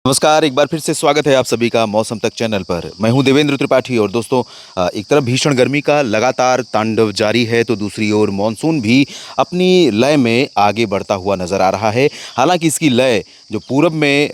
नमस्कार, एक बार फिर से स्वागत है आप सभी का मौसम तक चैनल पर। मैं हूं देवेंद्र त्रिपाठी और दोस्तों एक तरफ भीषण गर्मी का लगातार तांडव जारी है तो दूसरी ओर मानसून भी अपनी लय में आगे बढ़ता हुआ नज़र आ रहा है। हालांकि इसकी लय जो पूरब में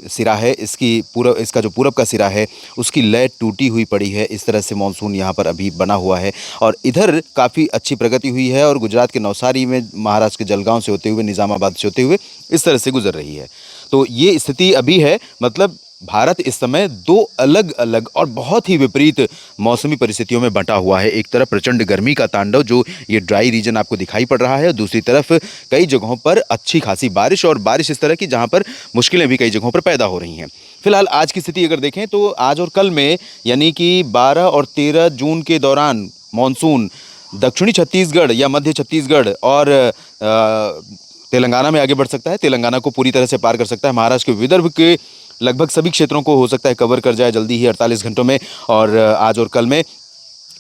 सिरा है, इसका जो पूरब का सिरा है उसकी लय टूटी हुई पड़ी है। इस तरह से मानसून यहाँ पर अभी बना हुआ है और इधर काफ़ी अच्छी प्रगति हुई है और गुजरात के नवसारी में, महाराष्ट्र के जलगांव से होते हुए, निज़ामाबाद से होते हुए इस तरह से गुजर रही है। तो ये स्थिति अभी है, मतलब भारत इस समय दो अलग अलग और बहुत ही विपरीत मौसमी परिस्थितियों में बंटा हुआ है। एक तरफ प्रचंड गर्मी का तांडव, जो ये ड्राई रीजन आपको दिखाई पड़ रहा है, और दूसरी तरफ कई जगहों पर अच्छी खासी बारिश, और बारिश इस तरह की जहां पर मुश्किलें भी कई जगहों पर पैदा हो रही हैं। फिलहाल आज की स्थिति अगर देखें तो आज और कल में, यानी कि 12 और 13 जून के दौरान मानसून दक्षिणी छत्तीसगढ़ या मध्य छत्तीसगढ़ और तेलंगाना में आगे बढ़ सकता है। तेलंगाना को पूरी तरह से पार कर सकता है। महाराष्ट्र के विदर्भ के लगभग सभी क्षेत्रों को हो सकता है कवर कर जाए जल्दी ही 48 घंटों में, और आज और कल में,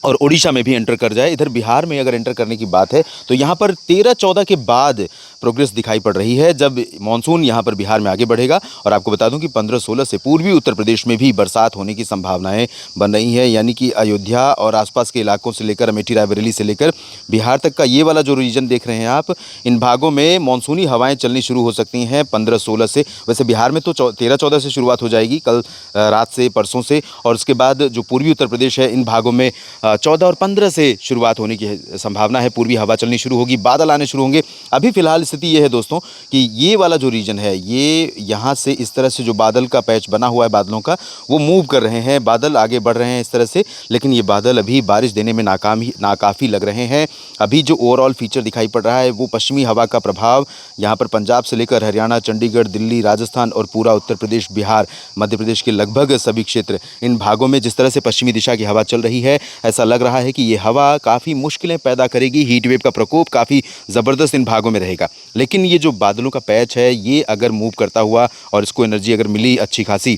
और ओडिशा में भी एंटर कर जाए। इधर बिहार में अगर एंटर करने की बात है तो यहाँ पर 13-14 के बाद प्रोग्रेस दिखाई पड़ रही है जब मानसून यहाँ पर बिहार में आगे बढ़ेगा। और आपको बता दूं कि 15-16 से पूर्वी उत्तर प्रदेश में भी बरसात होने की संभावनाएं बन रही हैं, यानी कि अयोध्या और आसपास के इलाकों से लेकर अमेठी रायबरेली से लेकर बिहार तक का ये वाला जो रीजन देख रहे हैं आप, इन भागों में मानसूनी हवाएं चलनी शुरू हो सकती हैं 15-16 से। वैसे बिहार में तो 13-14 से शुरुआत हो जाएगी, कल रात से, परसों से, और उसके बाद जो पूर्वी उत्तर प्रदेश है इन भागों में 14 और 15 से शुरुआत होने की संभावना है। पूर्वी हवा चलनी शुरू होगी, बादल आने शुरू होंगे। अभी फिलहाल स्थिति ये है दोस्तों कि ये वाला जो रीजन है, ये यहाँ से इस तरह से जो बादल का पैच बना हुआ है बादलों का, वो मूव कर रहे हैं, बादल आगे बढ़ रहे हैं इस तरह से, लेकिन ये बादल अभी बारिश देने में नाकाफ़ी लग रहे हैं। अभी जो ओवरऑल फीचर दिखाई पड़ रहा है वो पश्चिमी हवा का प्रभाव यहाँ पर पंजाब से लेकर हरियाणा, चंडीगढ़, दिल्ली, राजस्थान और पूरा उत्तर प्रदेश, बिहार, मध्य प्रदेश के लगभग सभी क्षेत्र, इन भागों में जिस तरह से पश्चिमी दिशा की हवा चल रही है, ऐसा लग रहा है कि ये हवा काफ़ी मुश्किलें पैदा करेगी। हीट वेव का प्रकोप काफ़ी ज़बरदस्त इन भागों में रहेगा। लेकिन ये जो बादलों का पैच है, ये अगर मूव करता हुआ और इसको एनर्जी अगर मिली अच्छी खासी,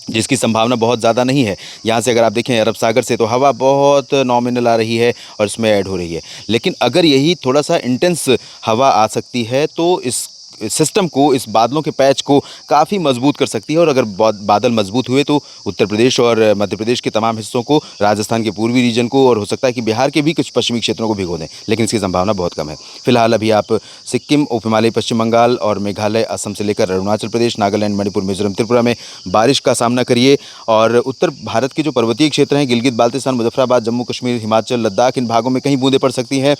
जिसकी संभावना बहुत ज़्यादा नहीं है, यहाँ से अगर आप देखें अरब सागर से तो हवा बहुत नॉमिनल आ रही है और इसमें ऐड हो रही है। लेकिन अगर यही थोड़ा सा इंटेंस हवा आ सकती है तो इस सिस्टम को, इस बादलों के पैच को काफ़ी मजबूत कर सकती है। और अगर बादल मजबूत हुए तो उत्तर प्रदेश और मध्य प्रदेश के तमाम हिस्सों को, राजस्थान के पूर्वी रीजन को, और हो सकता है कि बिहार के भी कुछ पश्चिमी क्षेत्रों को भिगो दें, लेकिन इसकी संभावना बहुत कम है। फिलहाल अभी आप सिक्किम, उप हिमालय, पश्चिम बंगाल और मेघालय, असम से लेकर अरुणाचल प्रदेश, नागालैंड, मणिपुर, मिजोरम, त्रिपुरा में बारिश का सामना करिए। और उत्तर भारत के जो पर्वतीय क्षेत्र हैं, गिलगित बाल्टिस्तान, मुजफ्फराबाद, जम्मू कश्मीर, हिमाचल, लद्दाख, इन भागों में कहीं बूंदें पड़ सकती हैं।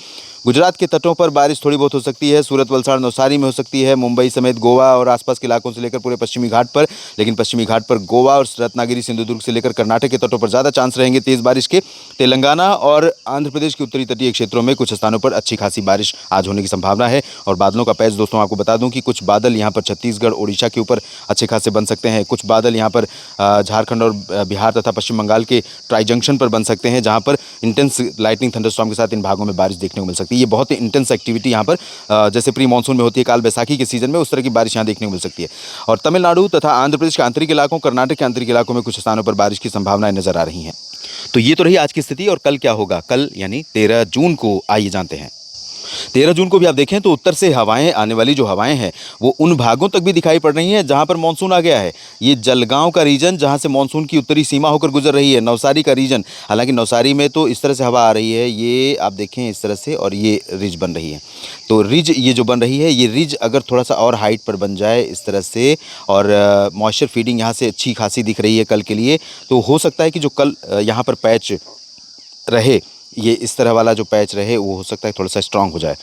गुजरात के तटों पर बारिश थोड़ी बहुत हो सकती है, सूरत, वलसाड़, नवसारी में हो सकती है, मुंबई समेत गोवा और आसपास के इलाकों से लेकर पूरे पश्चिमी घाट पर। लेकिन पश्चिमी घाट पर गोवा और रत्नागिरी, सिंधुदुर्ग से लेकर कर्नाटक के तटों पर ज़्यादा चांस रहेंगे तेज़ बारिश के। तेलंगाना और आंध्र प्रदेश के उत्तरी तटीय क्षेत्रों में कुछ स्थानों पर अच्छी खासी बारिश आज होने की संभावना है। और बादलों का पैच दोस्तों आपको बता दूं कि कुछ बादल यहाँ पर छत्तीसगढ़, ओडिशा के ऊपर अच्छे खासे बन सकते हैं। कुछ बादल यहाँ पर झारखंड और बिहार तथा पश्चिम बंगाल के ट्राई जंक्शन पर बन सकते हैं, जहाँ पर इंटेंस लाइटनिंग थंडरस्टॉर्म के साथ इन भागों में बारिश देखने को मिल सकती है। ये बहुत ही इंटेंस एक्टिविटी यहाँ पर जैसे प्री मानसून में होती है काल बैसाखी के सीजन में, उस तरह की बारिश यहाँ देखने को मिल सकती है। और तमिलनाडु तथा आंध्र प्रदेश के आंतरिक इलाकों, कर्नाटक के आंतरिक इलाकों में कुछ स्थानों पर बारिश की संभावनाएं नजर आ रही हैं। तो ये तो रही आज की स्थिति। और कल क्या होगा? कल यानी 13 जून को आइए जानते हैं। 13 जून को भी आप देखें तो उत्तर से हवाएं आने वाली जो हवाएं हैं वो उन भागों तक भी दिखाई पड़ रही हैं जहां पर मानसून आ गया है। ये जलगांव का रीजन, जहां से मानसून की उत्तरी सीमा होकर गुजर रही है, नवसारी का रीजन। हालांकि नवसारी में तो इस तरह से हवा आ रही है, ये आप देखें इस तरह से, और ये रिज बन रही है। तो रिज ये जो बन रही है, ये रिज अगर थोड़ा सा और हाइट पर बन जाए इस तरह से, और मॉइस्चर फीडिंग यहाँ से अच्छी खासी दिख रही है कल के लिए, तो हो सकता है कि जो कल यहाँ पर पैच रहे, ये इस तरह वाला जो पैच रहे, वो हो सकता है थोड़ा सा स्ट्रांग हो जाए।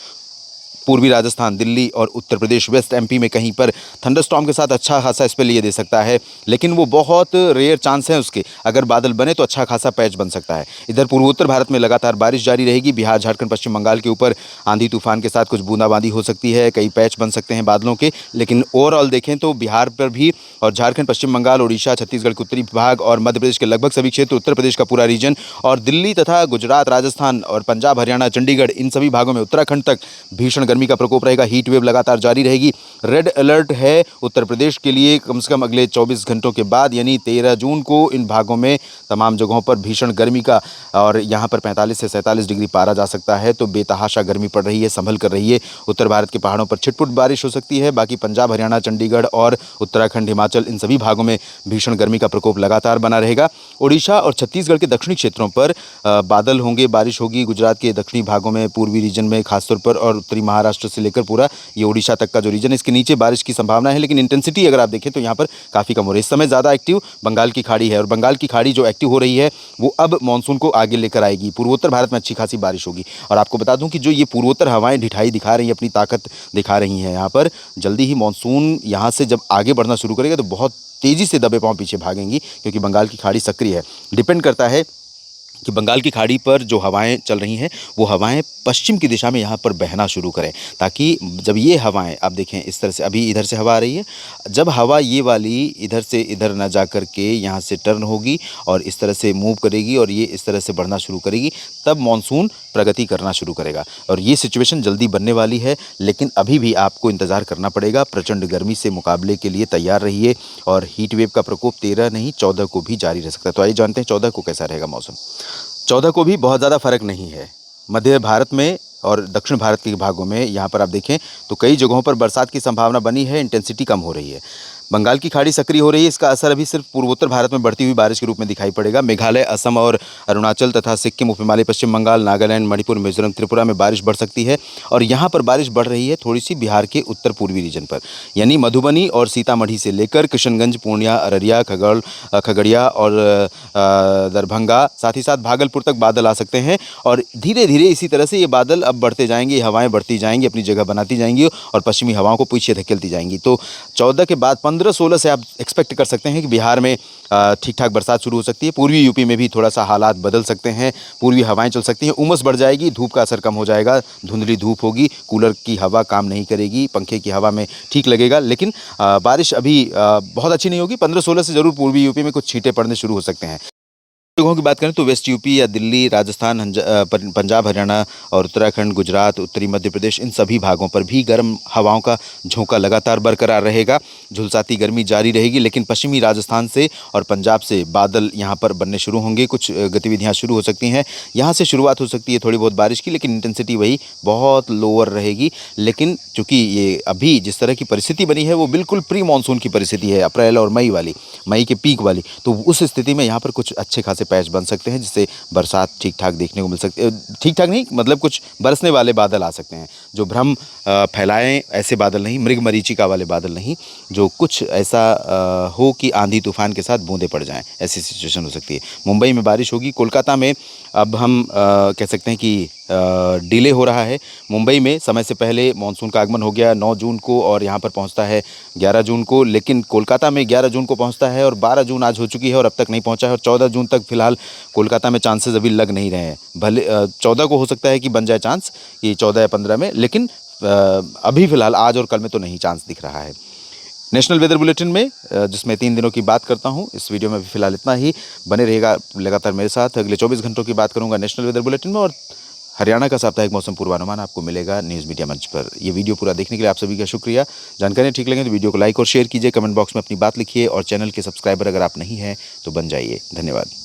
पूर्वी राजस्थान, दिल्ली और उत्तर प्रदेश, वेस्ट एमपी में कहीं पर थंडरस्टॉर्म के साथ अच्छा खासा स्पेल ये दे सकता है, लेकिन वो बहुत रेयर चांस है उसके। अगर बादल बने तो अच्छा खासा पैच बन सकता है। इधर पूर्वोत्तर भारत में लगातार बारिश जारी रहेगी। बिहार, झारखंड, पश्चिम बंगाल के ऊपर आंधी तूफान के साथ कुछ बूंदाबांदी हो सकती है, कई पैच बन सकते हैं बादलों के। लेकिन ओवरऑल देखें तो बिहार पर भी, और झारखंड, पश्चिम बंगाल, उड़ीसा, छत्तीसगढ़ के उत्तरी भाग और मध्य प्रदेश के लगभग सभी क्षेत्र, उत्तर प्रदेश का पूरा रीजन, और दिल्ली तथा गुजरात, राजस्थान और पंजाब, हरियाणा, चंडीगढ़, इन सभी भागों में, उत्तराखंड तक भीषण गर्मी का प्रकोप रहेगा, हीट वेव लगातार जारी रहेगी। रेड अलर्ट है उत्तर प्रदेश के लिए कम से कम अगले 24 घंटों के बाद, यानी 13 जून को इन भागों में तमाम जगहों पर भीषण गर्मी का, और यहाँ पर 45 से 47 डिग्री पारा जा सकता है। तो बेतहाशा गर्मी पड़ रही है, संभल कर रही है। उत्तर भारत के पहाड़ों पर छिटपुट बारिश हो सकती है। बाकी पंजाब, हरियाणा, चंडीगढ़ और उत्तराखंड, हिमाचल, इन सभी भागों में भीषण गर्मी का प्रकोप लगातार बना रहेगा। ओडिशा और छत्तीसगढ़ के दक्षिणी क्षेत्रों पर बादल होंगे, बारिश होगी। गुजरात के दक्षिणी भागों में, पूर्वी रीजन में खासतौर पर, और उत्तरी महाराष्ट्र से लेकर पूरा ये ओडिशा तक का जो रीजन है, इसके नीचे बारिश की संभावना है। लेकिन इंटेंसिटी अगर आप देखें तो यहाँ पर काफ़ी कम हो रही है। इस समय ज़्यादा एक्टिव बंगाल की खाड़ी है, और बंगाल की खाड़ी जो एक्टिव हो रही है वो अब मानसून को आगे लेकर आएगी। पूर्वोत्तर भारत में अच्छी खासी बारिश होगी। और आपको बता दूं कि जो ये पूर्वोत्तर हवाएं ढिठाई दिखा रही हैं, अपनी ताकत दिखा रही हैं यहाँ पर, जल्दी ही मानसून यहाँ से जब आगे बढ़ना शुरू करेगा तो बहुत तेज़ी से दबे पांव पीछे भागेंगी, क्योंकि बंगाल की खाड़ी सक्रिय है। डिपेंड करता है कि बंगाल की खाड़ी पर जो हवाएं चल रही हैं वो हवाएं पश्चिम की दिशा में यहाँ पर बहना शुरू करें, ताकि जब ये हवाएं, आप देखें इस तरह से, अभी इधर से हवा आ रही है, जब हवा ये वाली इधर से इधर ना जा कर के यहाँ से टर्न होगी और इस तरह से मूव करेगी और ये इस तरह से बढ़ना शुरू करेगी, तब मानसून प्रगति करना शुरू करेगा। और ये सिचुएशन जल्दी बनने वाली है, लेकिन अभी भी आपको इंतज़ार करना पड़ेगा। प्रचंड गर्मी से मुकाबले के लिए तैयार रहिए, और हीट वेव का प्रकोप 13 नहीं 14 को भी जारी रह सकता है। तो आइए जानते हैं 14 को कैसा रहेगा मौसम। 14 को भी बहुत ज़्यादा फर्क नहीं है। मध्य भारत में और दक्षिण भारत के भागों में यहाँ पर आप देखें तो कई जगहों पर बरसात की संभावना बनी है, इंटेंसिटी कम हो रही है। बंगाल की खाड़ी सक्रिय हो रही है, इसका असर अभी सिर्फ पूर्वोत्तर भारत में बढ़ती हुई बारिश के रूप में दिखाई पड़ेगा। मेघालय, असम और अरुणाचल तथा सिक्किम, उप हिमालय, पश्चिम बंगाल, नागालैंड, मणिपुर, मिजोरम, त्रिपुरा में बारिश बढ़ सकती है। और यहाँ पर बारिश बढ़ रही है थोड़ी सी बिहार के उत्तर पूर्वी रीजन पर, यानी मधुबनी और सीतामढ़ी से लेकर किशनगंज, पूर्णिया, अररिया, खगड़िया और दरभंगा, साथ ही साथ भागलपुर तक बादल आ सकते हैं। और धीरे धीरे इसी तरह से ये बादल अब बढ़ते जाएंगे, हवाएं बढ़ती जाएंगी, अपनी जगह बनाती जाएंगी और पश्चिमी हवाओं को पीछे धकेलती जाएंगी। तो 14 के बाद 15-16 से आप एक्सपेक्ट कर सकते हैं कि बिहार में ठीक ठाक बरसात शुरू हो सकती है। पूर्वी यूपी में भी थोड़ा सा हालात बदल सकते हैं, पूर्वी हवाएं चल सकती हैं, उमस बढ़ जाएगी, धूप का असर कम हो जाएगा, धुंधली धूप होगी, कूलर की हवा काम नहीं करेगी, पंखे की हवा में ठीक लगेगा। लेकिन बारिश अभी बहुत अच्छी नहीं होगी। 15-16 से ज़रूर पूर्वी यूपी में कुछ छींटे पड़ने शुरू हो सकते हैं। जगहों की बात करें तो वेस्ट यूपी या दिल्ली, राजस्थान, पंजाब, हरियाणा और उत्तराखंड, गुजरात, उत्तरी मध्य प्रदेश, इन सभी भागों पर भी गर्म हवाओं का झोंका लगातार बरकरार रहेगा। झुलसाती गर्मी जारी रहेगी, लेकिन पश्चिमी राजस्थान से और पंजाब से बादल यहाँ पर बनने शुरू होंगे, कुछ गतिविधियाँ शुरू हो सकती हैं। यहाँ से शुरुआत हो सकती है थोड़ी बहुत बारिश की, लेकिन इंटेंसिटी वही बहुत लोअर रहेगी। लेकिन चूँकि ये अभी जिस तरह की परिस्थिति बनी है वो बिल्कुल प्री मानसून की परिस्थिति है, अप्रैल और मई वाली, मई के पीक वाली। तो उस स्थिति में यहाँ पर कुछ अच्छे खासे पैच बन सकते हैं, जिससे बरसात ठीक ठाक देखने को मिल सकती है। ठीक ठाक नहीं, मतलब कुछ बरसने वाले बादल आ सकते हैं, जो भ्रम फैलाएं ऐसे बादल नहीं, मृग मरीचिका वाले बादल नहीं, जो कुछ ऐसा हो कि आंधी तूफान के साथ बूंदें पड़ जाएं, ऐसी सिचुएशन हो सकती है। मुंबई में बारिश होगी। कोलकाता में अब हम कह सकते हैं कि डिले हो रहा है। मुंबई में समय से पहले मानसून का आगमन हो गया 9 जून को, और यहाँ पर पहुँचता है 11 जून को। लेकिन कोलकाता में 11 जून को पहुँचता है और 12 जून आज हो चुकी है और अब तक नहीं पहुँचा है। और 14 जून तक फिलहाल कोलकाता में चांसेस अभी लग नहीं रहे हैं। भले 14 को हो सकता है कि बन जाए चांस, कि 14 या 15 में, लेकिन अभी फ़िलहाल आज और कल में तो नहीं चांस दिख रहा है। नेशनल वेदर बुलेटिन में जिसमें 3 दिनों की बात करता हूं, इस वीडियो में भी फिलहाल इतना ही। बने रहेगा लगातार मेरे साथ। अगले 24 घंटों की बात करूंगा नेशनल वेदर बुलेटिन में, और हरियाणा का साप्ताहिक मौसम पूर्वानुमान आपको मिलेगा न्यूज़ मीडिया मंच पर। ये वीडियो पूरा देखने के लिए आप सभी का शुक्रिया। जानकारी ठीक लगे तो वीडियो को लाइक और शेयर कीजिए, कमेंट बॉक्स में अपनी बात लिखिए, और चैनल के सब्सक्राइबर अगर आप नहीं हैं तो बन जाइए। धन्यवाद।